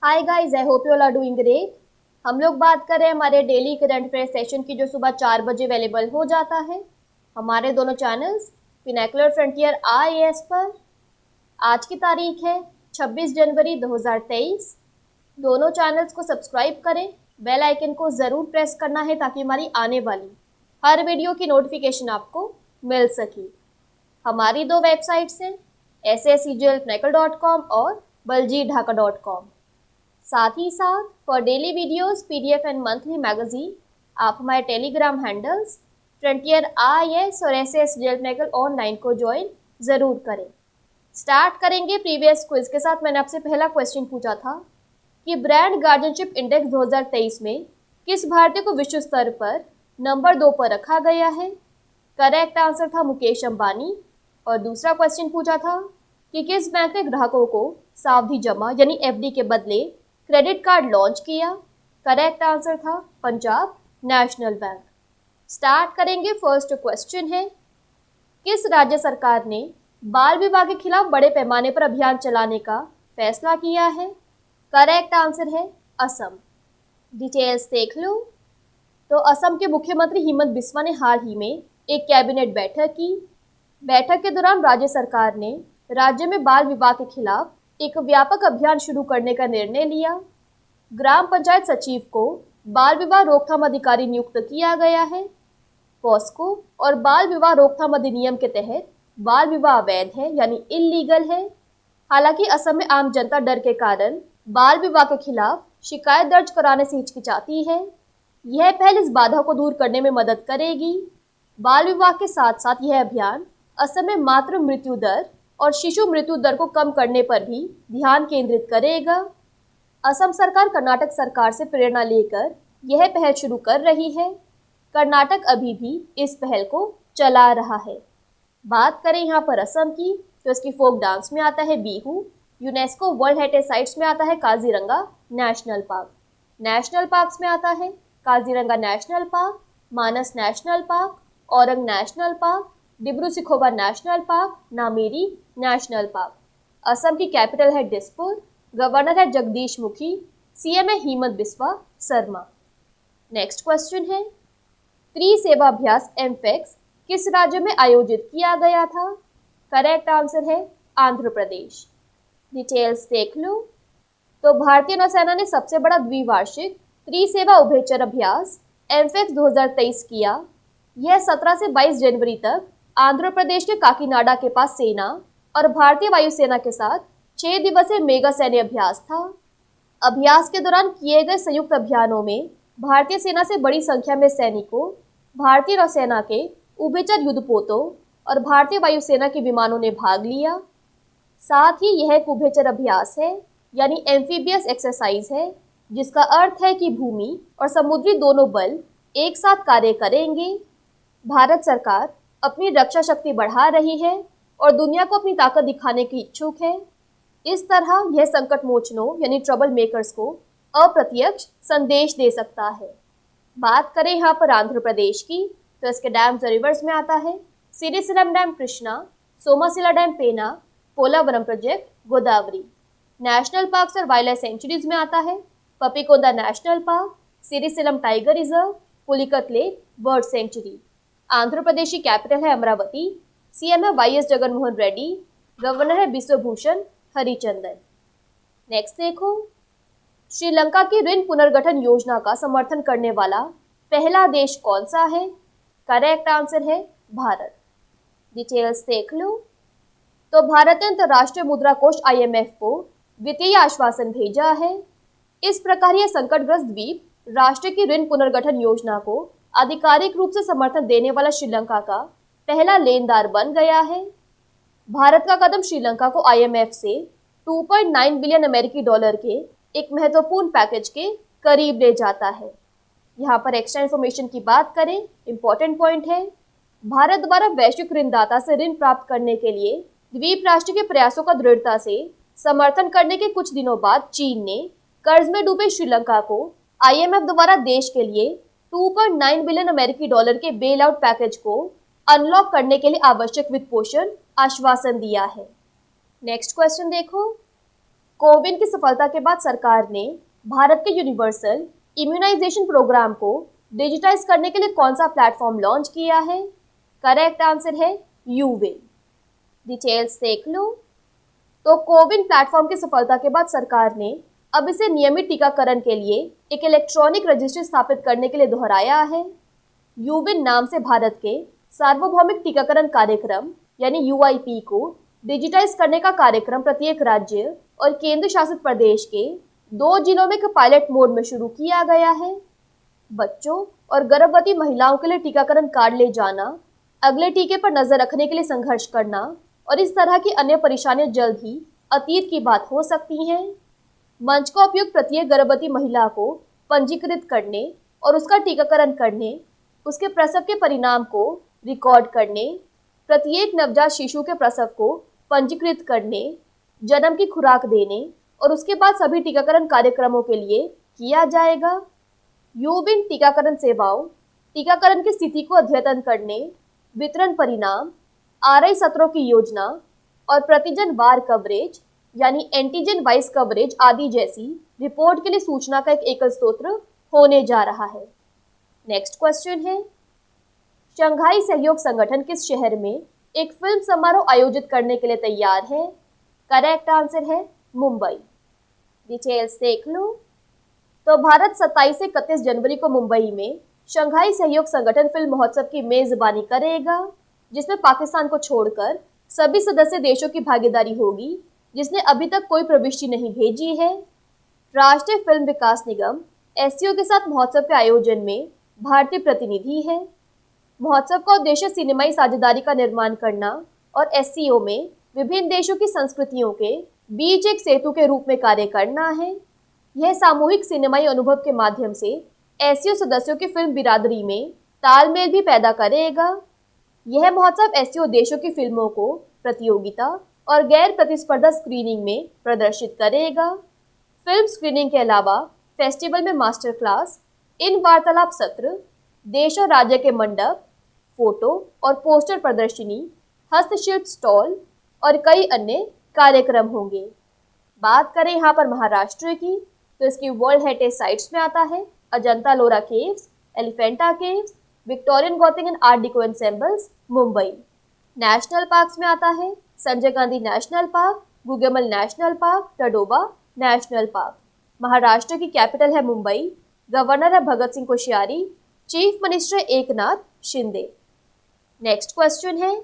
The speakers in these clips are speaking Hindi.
Hi guys, I hope you all are doing great. हम लोग बात कर रहे हैं हमारे डेली करंट अफेयर सेशन की, जो सुबह 4 बजे अवेलेबल हो जाता है हमारे दोनों चैनल्स पिनाकुलर फ्रंटियर आईएएस पर। आज की तारीख है 26 जनवरी 2023। दोनों चैनल्स को सब्सक्राइब करें, बेल आइकन को ज़रूर प्रेस करना है ताकि हमारी आने वाली हर वीडियो की नोटिफिकेशन आपको मिल सके। हमारी दो वेबसाइट्स हैं sscglpinacle.com और baljeetdhaka.com। साथ ही साथ for daily videos, PDF and monthly magazine आप हमारे टेलीग्राम हैंडल्स फ्रंटियर आईएएस और एसएस जेल ऑनलाइन को ज्वाइन ज़रूर करें। स्टार्ट करेंगे प्रीवियस क्विज के साथ। मैंने आपसे पहला क्वेश्चन पूछा था कि ब्रांड गार्डियनशिप इंडेक्स 2023 में किस भारतीय को विश्व स्तर पर नंबर 2 पर रखा गया है। करेक्ट आंसर था मुकेश अंबानी। और दूसरा क्वेश्चन पूछा था कि किस बैंक ने ग्राहकों को सावधि जमा यानी एफडी के बदले क्रेडिट कार्ड लॉन्च किया। करेक्ट आंसर था पंजाब नेशनल बैंक। स्टार्ट करेंगे। फर्स्ट क्वेश्चन है, किस राज्य सरकार ने बाल विवाह के खिलाफ बड़े पैमाने पर अभियान चलाने का फैसला किया है। करेक्ट आंसर है असम। डिटेल्स देख लो। तो असम के मुख्यमंत्री हिमंत बिस्वा ने हाल ही में एक कैबिनेट बैठक की। बैठक के दौरान राज्य सरकार ने राज्य में बाल विवाह के खिलाफ एक व्यापक अभियान शुरू करने का निर्णय लिया। ग्राम पंचायत सचिव को बाल विवाह रोकथाम अधिकारी नियुक्त किया गया है। पॉस्को और बाल विवाह रोकथाम अधिनियम के तहत बाल विवाह अवैध है यानी इल्लीगल है। हालांकि असम में आम जनता डर के कारण बाल विवाह के खिलाफ शिकायत दर्ज कराने से हिचकिचाती है। यह पहल इस बाधा को दूर करने में मदद करेगी। बाल विवाह के साथ साथ यह अभियान असम में मातृ मृत्यु दर और शिशु मृत्यु दर को कम करने पर भी ध्यान केंद्रित करेगा। असम सरकार कर्नाटक सरकार से प्रेरणा लेकर यह पहल शुरू कर रही है। कर्नाटक अभी भी इस पहल को चला रहा है। बात करें यहाँ पर असम की, तो इसकी फोक डांस में आता है Bihu. UNESCO world heritage sites में आता है Kaziranga national park. National parks में आता है Kaziranga national park, Manas national park, Orang national park, Dibru Saikhowa national park, Nameri national park. Assam की कैपिटल है दिसपुर। गवर्नर है जगदीश मुखी। सीएम है हिमंत बिस्वा शर्मा। नेक्स्ट क्वेश्चन है, त्रिसेवाभ्यास एमफेक्स किस राज्य में आयोजित किया गया था। करेक्ट आंसर है आंध्र प्रदेश। डिटेल्स देख लो। तो भारतीय नौसेना ने सबसे बड़ा द्विवार्षिक त्रिसेवा उभयचर अभ्यास एमफेक्स 2023 किया। यह 17 से 22 जनवरी तक आंध्र प्रदेश के काकीनाडा के पास सेना और भारतीय वायुसेना के साथ 6 दिवसीय मेगा सैन्य अभ्यास था। अभ्यास के दौरान किए गए संयुक्त अभियानों में भारतीय सेना से बड़ी संख्या में सैनिकों, भारतीय नौसेना के उभयचर युद्धपोतों और भारतीय वायुसेना के विमानों ने भाग लिया। साथ ही यह एक उभयचर अभ्यास है यानी एम्फीबियस एक्सरसाइज है, जिसका अर्थ है कि भूमि और समुद्री दोनों बल एक साथ कार्य करेंगे। भारत सरकार अपनी रक्षा शक्ति बढ़ा रही है और दुनिया को अपनी ताकत दिखाने की इच्छुक है। इस तरह यह संकट मोचनों यानी ट्रबल मेकर्स को अप्रत्यक्ष संदेश दे सकता है। बात करें यहाँ पर आंध्र प्रदेश की, तो इसके डैम्स और रिवर्स में आता है Srisailam dam Krishna, Somasila dam Penna, Polavaram project Godavari. National parks और वाइल्ड लाइफ सेंचुरीज में आता है Papikonda national park, Srisailam tiger reserve, Pulicat lake bird sanctuary. Andhra Pradesh की कैपिटल है अमरावती। सीएम है वाईएस जगनमोहन रेड्डी। गवर्नर है बिश्वभूषण हरिचंदन। नेक्स्ट देखो, श्रीलंका की ऋण पुनर्गठन योजना का समर्थन करने वाला पहला देश कौन सा है। करेक्ट आंसर है भारत। डिटेल्स देख लो। तो भारत ने अंतर्राष्ट्रीय मुद्रा कोष आईएमएफ को वित्तीय आश्वासन भेजा है। इस प्रकार यह संकटग्रस्त द्वीप राष्ट्र की ऋण पुनर्गठन योजना को आधिकारिक रूप से समर्थन देने वाला श्रीलंका का पहला लेनदार बन गया है। भारत का कदम श्रीलंका को आईएमएफ से 2.9 बिलियन अमेरिकी डॉलर के एक महत्वपूर्ण पैकेज के करीब ले जाता है। यहाँ पर एक्स्ट्रा इन्फॉर्मेशन की बात करें, इंपॉर्टेंट पॉइंट है, भारत द्वारा वैश्विक ऋणदाता से ऋण प्राप्त करने के लिए द्वीप राष्ट्र के प्रयासों का दृढ़ता से समर्थन करने के कुछ दिनों बाद चीन ने कर्ज में डूबे श्रीलंका को आईएमएफ द्वारा देश के लिए 2.9 बिलियन अमेरिकी डॉलर के बेल आउट पैकेज को अनलॉक करने के लिए आवश्यक वित्त पोषण आश्वासन दिया है। नेक्स्ट क्वेश्चन देखो, कोविन की सफलता के बाद सरकार ने भारत के यूनिवर्सल इम्यूनाइजेशन प्रोग्राम को डिजिटाइज करने के लिए कौन सा प्लेटफॉर्म लॉन्च किया है? करेक्ट आंसर है यूविन। डिटेल्स देख लो। तो कोविन प्लेटफॉर्म की सफलता के बाद सरकार ने अब इसे नियमित टीकाकरण के लिए एक इलेक्ट्रॉनिक रजिस्ट्री स्थापित करने के लिए दोहराया है। यूविन नाम से भारत के सार्वभौमिक टीकाकरण कार्यक्रम यानी यूआईपी को डिजिटाइज करने का कार्यक्रम प्रत्येक राज्य और केंद्र शासित प्रदेश के 2 जिलों में पायलट मोड में शुरू किया गया है। बच्चों और गर्भवती महिलाओं के लिए टीकाकरण कार्ड ले जाना, अगले टीके पर नजर रखने के लिए संघर्ष करना और इस तरह की अन्य परेशानियां जल्द ही अतीत की बात हो सकती हैं। मंच का उपयोग प्रत्येक गर्भवती महिला को पंजीकृत करने और उसका टीकाकरण करने, उसके प्रसव के परिणाम को रिकॉर्ड करने, प्रत्येक नवजात शिशु के प्रसव को पंजीकृत करने, जन्म की खुराक देने और उसके बाद सभी टीकाकरण कार्यक्रमों के लिए किया जाएगा। यूविन टीकाकरण सेवाओं, टीकाकरण की स्थिति को अद्यतन करने, वितरण परिणाम, आरआई सत्रों की योजना और प्रतिजन वार कवरेज यानी एंटीजन वाइज कवरेज आदि जैसी रिपोर्ट के लिए सूचना का एक एकल स्रोत होने जा रहा है। नेक्स्ट क्वेश्चन है, शंघाई सहयोग संगठन किस शहर में एक फिल्म समारोह आयोजित करने के लिए तैयार है? करेक्ट आंसर है मुंबई। डिटेल्स देख लो। तो भारत 27 से 31 जनवरी को मुंबई में शंघाई सहयोग संगठन फिल्म महोत्सव की मेजबानी करेगा, जिसमें पाकिस्तान को छोड़कर सभी सदस्य देशों की भागीदारी होगी, जिसने अभी तक कोई प्रविष्टि नहीं भेजी है। राष्ट्रीय फिल्म विकास निगम एससीओ के साथ महोत्सव के आयोजन में भारतीय प्रतिनिधि है। महोत्सव का उद्देश्य सिनेमाई साझेदारी का निर्माण करना और एससीओ में विभिन्न देशों की संस्कृतियों के बीच एक सेतु के रूप में कार्य करना है। यह सामूहिक सिनेमाई अनुभव के माध्यम से एससीओ सदस्यों की फिल्म बिरादरी में तालमेल भी पैदा करेगा। यह महोत्सव एससीओ देशों की फिल्मों को प्रतियोगिता और गैर प्रतिस्पर्धा स्क्रीनिंग में प्रदर्शित करेगा। फिल्म स्क्रीनिंग के अलावा फेस्टिवल में मास्टर क्लास, इन वार्तालाप सत्र, देश और राज्य के मंडप, फोटो और पोस्टर प्रदर्शनी, हस्तशिल्प स्टॉल और कई अन्य कार्यक्रम होंगे। बात करें यहाँ पर महाराष्ट्र की, तो इसकी वर्ल्ड हेरिटेज साइट्स में आता है Ajanta Ellora caves, Elephanta caves, Victorian Gothic and art deco ensembles Mumbai. National parks में आता है Sanjay Gandhi national park, Gugamal national park, Tadoba national park. Maharashtra की कैपिटल है मुंबई, गवर्नर है Bhagat Singh Koshyari, chief minister Eknath Shinde. Next question है,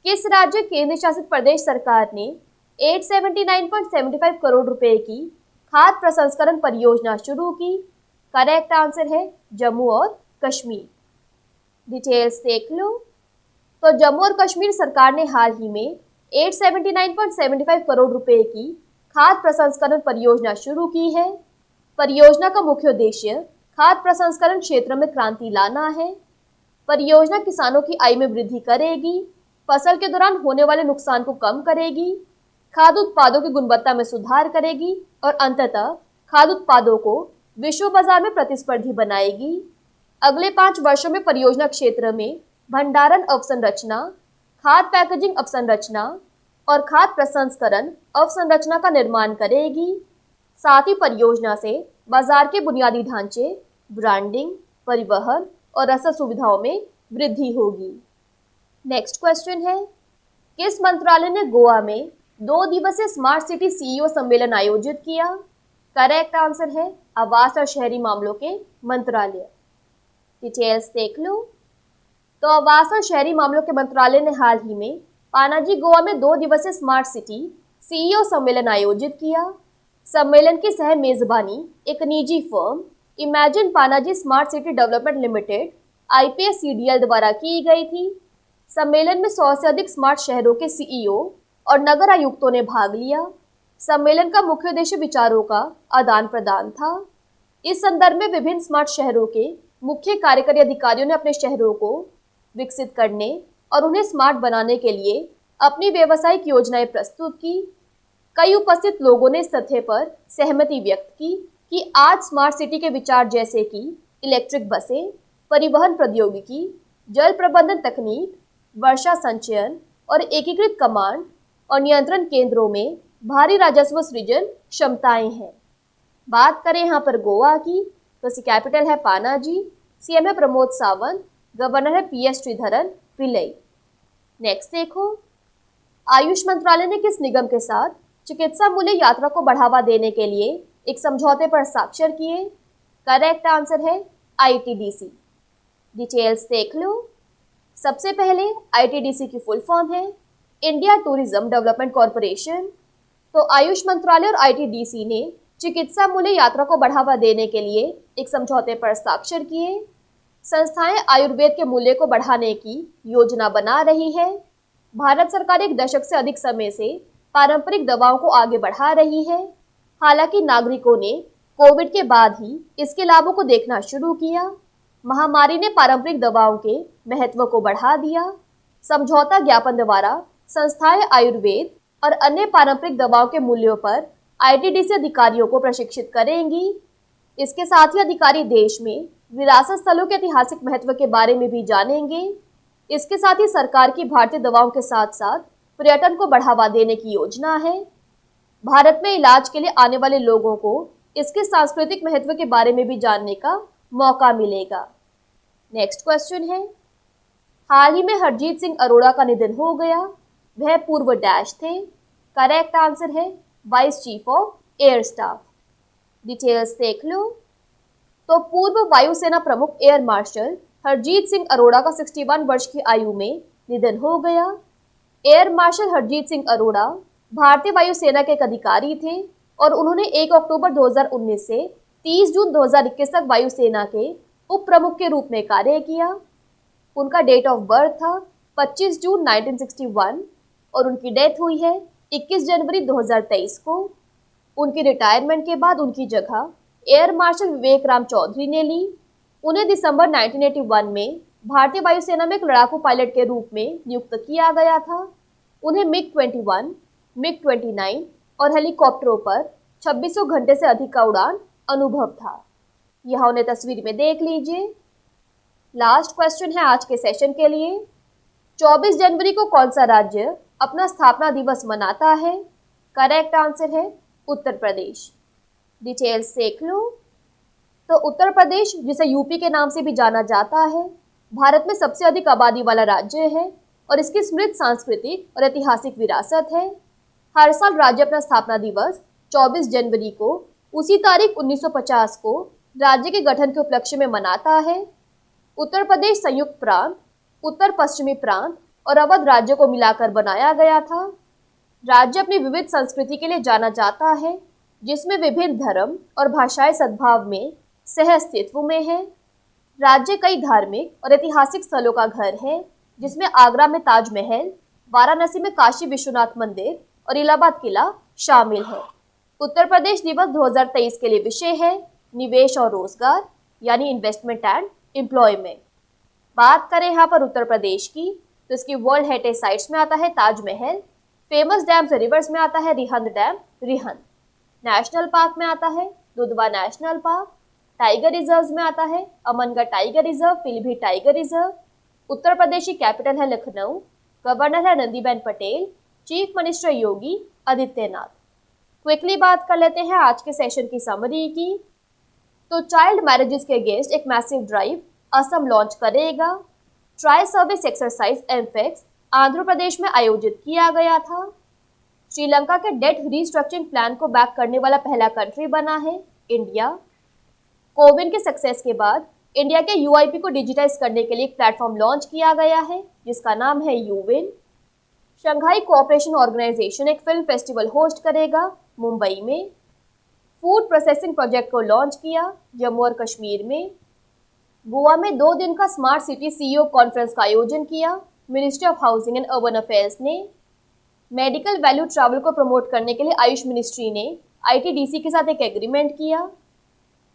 किस राज्य केंद्र शासित प्रदेश सरकार ने 879.75 करोड़ रुपए की खाद्य प्रसंस्करण परियोजना शुरू की? करेक्ट आंसर है जम्मू और कश्मीर। डिटेल्स देख लो। तो जम्मू और कश्मीर सरकार ने हाल ही में 879.75 करोड़ रुपए की खाद्य प्रसंस्करण परियोजना शुरू की है। परियोजना का मुख्य उद्देश्य खाद्य प्रसंस्करण क्षेत्र में क्रांति लाना है। परियोजना किसानों की आय में वृद्धि करेगी, फसल के दौरान होने वाले नुकसान को कम करेगी, खाद्य उत्पादों की गुणवत्ता में सुधार करेगी और अंततः खाद्य उत्पादों को विश्व बाजार में प्रतिस्पर्धी बनाएगी। अगले 5 वर्षों में परियोजना क्षेत्र में भंडारण अवसंरचना, खाद्य पैकेजिंग अवसंरचना और खाद्य प्रसंस्करण अवसंरचना का निर्माण करेगी। साथ ही परियोजना से बाजार के बुनियादी ढांचे, ब्रांडिंग, परिवहन और रसद सुविधाओं में वृद्धि होगी। नेक्स्ट क्वेश्चन है, किस मंत्रालय ने गोवा में 2 दिवसीय स्मार्ट सिटी सीईओ सम्मेलन आयोजित किया? करेक्ट आंसर है आवास और शहरी मामलों के मंत्रालय। डिटेल्स देख लो। तो आवास और शहरी मामलों के मंत्रालय ने हाल ही में पानाजी गोवा में 2 दिवसीय स्मार्ट सिटी सीईओ सम्मेलन आयोजित किया। सम्मेलन की सह मेजबानी एक निजी firm imagine Panaji smart city development limited IPSCDL द्वारा की गई थी। सम्मेलन में 100 से अधिक स्मार्ट शहरों के सीईओ और नगर आयुक्तों ने भाग लिया। सम्मेलन का मुख्य उद्देश्य विचारों का आदान प्रदान था। इस संदर्भ में विभिन्न स्मार्ट शहरों के मुख्य कार्यकारी अधिकारियों ने अपने शहरों को विकसित करने और उन्हें स्मार्ट बनाने के लिए अपनी व्यावसायिक योजनाएं प्रस्तुत की। कई उपस्थित लोगों ने इस तथ्य पर सहमति व्यक्त की कि आज स्मार्ट सिटी के विचार जैसे कि इलेक्ट्रिक बसें, परिवहन प्रौद्योगिकी, जल प्रबंधन तकनीक, वर्षा संचयन और एकीकृत कमांड और नियंत्रण केंद्रों में भारी राजस्व सृजन क्षमताएं हैं। बात करें यहाँ पर गोवा की, तो इसकी कैपिटल है पानाजी, सीएम है प्रमोद सावंत, गवर्नर है पीएस श्रीधरन पिल्लई। नेक्स्ट देखो, आयुष मंत्रालय ने किस निगम के साथ चिकित्सा मूल्य यात्रा को बढ़ावा देने के लिए एक समझौते पर हस्ताक्षर किए? करेक्ट आंसर है आईटीडीसी। डिटेल्स देख लो। सबसे पहले आईटीडीसी की फुल फॉर्म है इंडिया टूरिज्म डेवलपमेंट कॉरपोरेशन। तो आयुष मंत्रालय और आईटीडीसी ने चिकित्सा मूल्य यात्रा को बढ़ावा देने के लिए एक समझौते पर हस्ताक्षर किए। संस्थाएं आयुर्वेद के मूल्य को बढ़ाने की योजना बना रही है। भारत सरकार एक दशक से अधिक समय से पारंपरिक दवाओं को आगे बढ़ा रही है। हालांकि नागरिकों ने कोविड के बाद ही इसके लाभों को देखना शुरू किया। महामारी ने पारंपरिक दवाओं के महत्व को बढ़ा दिया। समझौता ज्ञापन द्वारा संस्थाएं आयुर्वेद और अन्य पारंपरिक दवाओं के मूल्यों पर आईटीडीसी अधिकारियों को प्रशिक्षित करेंगी। इसके साथ ही अधिकारी देश में विरासत स्थलों के ऐतिहासिक महत्व के बारे में भी जानेंगे। इसके साथ ही सरकार की भारतीय दवाओं के साथ साथ पर्यटन को बढ़ावा देने की योजना है। भारत में इलाज के लिए आने वाले लोगों को इसके सांस्कृतिक महत्व के बारे में भी जानने का मौका मिलेगा। नेक्स्ट क्वेश्चन है, हाल ही में हरजीत सिंह अरोड़ा का निधन हो गया। वह पूर्व डैश थे। करेक्ट आंसर है vice chief of air staff. Details देख लो। तो पूर्व वायुसेना प्रमुख एयर मार्शल हरजीत सिंह अरोड़ा का 61 वर्ष की आयु में निधन हो गया। एयर मार्शल हरजीत सिंह अरोड़ा भारतीय वायुसेना के एक अधिकारी थे और उन्होंने 1 अक्टूबर 2019 से 30 जून 2021 तक वायुसेना के उप प्रमुख के रूप में कार्य किया। उनका डेट ऑफ बर्थ था 25 जून 1961 और उनकी डेथ हुई है 21 जनवरी 2023 को। उनकी रिटायरमेंट के बाद उनकी जगह एयर मार्शल विवेक राम चौधरी ने ली। उन्हें दिसंबर 1981 में भारतीय वायुसेना में एक लड़ाकू पायलट के रूप में नियुक्त किया गया था। उन्हें मिग 21, मिग 29 और हेलीकॉप्टरों पर 2600 घंटे से अधिक का उड़ान अनुभव था। यहाँ उन्हें तस्वीर में देख लीजिए। लास्ट क्वेश्चन है आज के सेशन के लिए, 24 जनवरी को कौन सा राज्य अपना स्थापना दिवस मनाता है? करेक्ट आंसर है उत्तर प्रदेश। डिटेल्स देख लो। तो उत्तर प्रदेश, जिसे यूपी के नाम से भी जाना जाता है, भारत में सबसे अधिक आबादी वाला राज्य है और इसकी समृद्ध सांस्कृतिक और ऐतिहासिक विरासत है। हर साल राज्य अपना स्थापना दिवस 24 जनवरी को उसी तारीख 1950 को राज्य के गठन के उपलक्ष्य में मनाता है। उत्तर प्रदेश संयुक्त प्रांत, उत्तर पश्चिमी प्रांत और अवध राज्य को मिलाकर बनाया गया था। राज्य अपनी विविध संस्कृति के लिए जाना जाता है, जिसमें विभिन्न धर्म और भाषाएं सद्भाव में सह अस्तित्व में है। राज्य कई धार्मिक और ऐतिहासिक स्थलों का घर है, जिसमें आगरा में ताजमहल, वाराणसी में काशी विश्वनाथ मंदिर और इलाहाबाद किला शामिल है। उत्तर प्रदेश दिवस 2023 के लिए विषय है निवेश और रोजगार, यानी इन्वेस्टमेंट एंड एम्प्लॉयमेंट। बात करें यहाँ पर उत्तर प्रदेश की, तो इसकी वर्ल्ड हेरिटेज साइट्स में आता है ताजमहल, फेमस डैम्स रिवर्स में आता है Rihand dam Rihand, national park में आता है Dudhwa national park, tiger reserves में आता है Amangarh tiger reserve, Pilibhit tiger reserve. Uttar Pradesh की कैपिटल है लखनऊ, गवर्नर है Anandiben Patel, chief minister Yogi Adityanath. Quickly बात कर लेते हैं आज के सेशन की समरी की। तो चाइल्ड मैरिजेस के अगेंस्ट एक मैसिव ड्राइव असम लॉन्च करेगा। Tri service exercise एमफेक्स Andhra Pradesh में आयोजित किया गया था। श्रीलंका के डेट रीस्ट्रक्चरिंग प्लान को बैक करने वाला पहला कंट्री बना है इंडिया। कोविन के सक्सेस के बाद इंडिया के यूआईपी को डिजिटाइज करने के लिए एक प्लेटफॉर्म लॉन्च किया गया है, जिसका नाम है यूविन। शंघाई कोऑपरेशन ऑर्गेनाइजेशन एक फिल्म फेस्टिवल होस्ट करेगा मुंबई में। फूड प्रोसेसिंग प्रोजेक्ट को लॉन्च किया जम्मू और कश्मीर में। गोवा में 2 दिन का स्मार्ट सिटी सीईओ कॉन्फ्रेंस का आयोजन किया ministry of housing and urban affairs ने। मेडिकल वैल्यू ट्रैवल को प्रमोट करने के लिए आयुष मिनिस्ट्री ने आईटीडीसी के साथ एक एग्रीमेंट किया।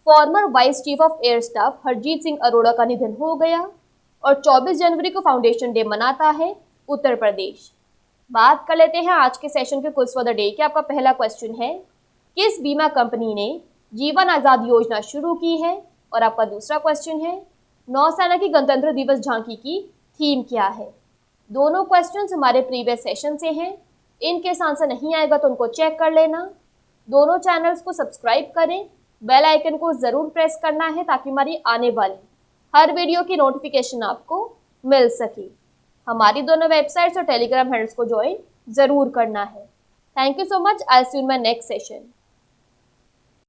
Farmer vice chief of air staff Harjeet Singh Arora का निधन हो गया और 24 जनवरी को फाउंडेशन डे मनाता है उत्तर प्रदेश। बात कर लेते हैं आज के सेशन के क्विज फॉर द डे के। आपका पहला क्वेश्चन है, किस बीमा कंपनी ने जीवन आजाद योजना शुरू की है? और आपका दूसरा क्वेश्चन है, नौसेना की गणतंत्र दिवस झांकी की थीम क्या है? दोनों क्वेश्चंस हमारे प्रीवियस सेशन से हैं। इनकेस आंसर नहीं आएगा तो उनको चेक कर लेना। दोनों चैनल्स को सब्सक्राइब करें, बेल आइकन को ज़रूर प्रेस करना है ताकि हमारी आने वाली हर वीडियो की नोटिफिकेशन आपको मिल सके। हमारी दोनों वेबसाइट्स और टेलीग्राम हैंडल्स को ज्वाइन ज़रूर करना है। Thank you so much. I see you in my next session.